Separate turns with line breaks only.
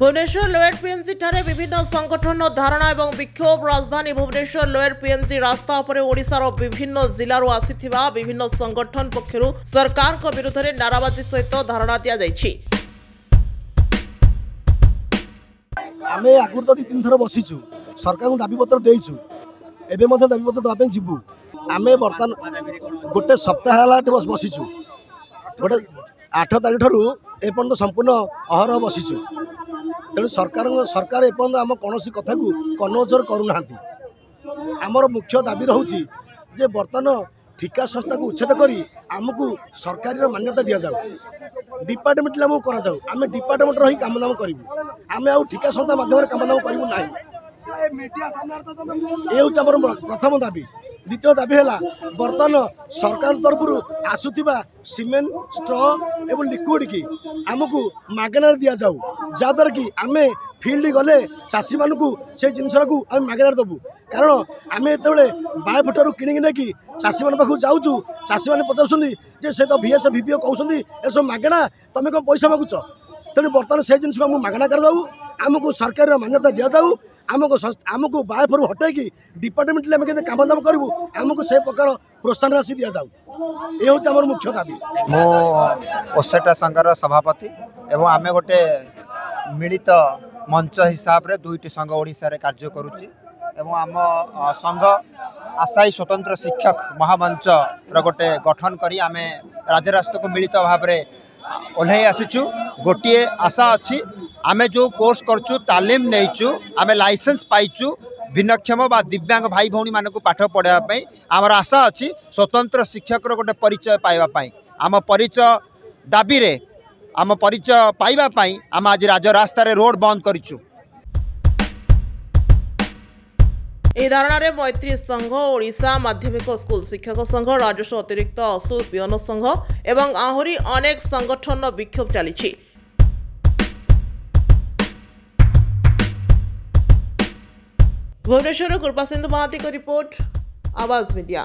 Bhubaneswar lower PMG ठारे विभिन्न संगठन धारणा एवं विक्षोभ। राजधानी भुवनेश्वर लोयर पीएमजी रास्ता उपरे ओडिशार विभिन्न जिल्लारू आसिथिबा विभिन्न संगठन पक्षरु सरकार को विरुद्ध रे नाराबाजी सहित धारणा दिया जायछि।
आमे आगुर तो 2-3 थर बसिछु, सरकार को दाबी पत्र देइछु, एबे मध्ये दाबी पत्र दबा पे जिबु। आमे बर्तन गोटे सप्ताह हला बसिछु, गोटे 8 तारिख ठरू एपर्यंत संपूर्ण अहर बसिछु। तेणु सरकार एपर्यंत आम कौन कथा को कनोजर करूना। आमर मुख्य दाबी रोचे जे बर्तमान ठिका संस्था को उच्छेद करी आमको सरकारी मान्यता दि जाऊ, डिपार्टमेंट आमको करा जाऊ। आम डिपार्टमेंट रही काम दाम करूँ, आम आउ ठिका संस्था माध्यम काम दाम करूँ ना। ये प्रथम दाबी। द्वितीय दाबी है बर्तमान सरकार तरफ आसुवा सीमेंट स्ट्र एवं लिक्विड की आमको मागणार दि जाऊ, जहाद्वारा कि आम फील्ड गले चाषी मान से जिनस को आम मागणार देवु। कारण आम जो बायोफुटर कि चाषी मान पाखु जाऊँ, चाषी मैंने पचार से तो VS VPO कहते ये सब मागणा, तुम कौन पैसा मागुच। तेणु बर्तमान से जिन आमको मागणा कर आमको सरकार मान्यता दि जाऊ, आमको बायोफुर हटाई डिपार्टमेंट आम के काम दाम करूँ, आमको से प्रकार प्रोत्साहन राशि दि जाऊ। ये हूँ आम मुख्य दाबी।
मो ओसेटा संघर सभापति एवं आम गोटे मिलित मंच हिसाब रे 2टी संघ ओडिशा रे कार्य करुच्ची एवं आम संघ आशायी स्वतंत्र शिक्षक महामंच गोटे गठन करी आमे राज्य राष्ट्र को मिलित भाव में ओह्लई आसीचु। गोटे आशा अच्छी आमे जो कोर्स करचु तालीम नहींचु, आमे लाइसेंस पाइचु भिन्नक्षम बा दिव्यांग भाई भौणी मानक पाठ पढ़ाई आमर आशा अच्छी स्वतंत्र शिक्षक गोटे परिचय पाइबा। आम परिचय दाबी रे आम परिचय पाइबा आम आज राज्य रास्ता रे रोड बंद करिचु।
ए धारणा रे मैत्री संघ, ओडिशा माध्यमिक स्कूल शिक्षक संघ, राजस्व अतिरिक्त असु पियन संघ एवं आहुरी अनेक संगठन विक्षोभ चली। भुवनेश्वर कृपा सिंधु महाती को रिपोर्ट, आवाज मीडिया।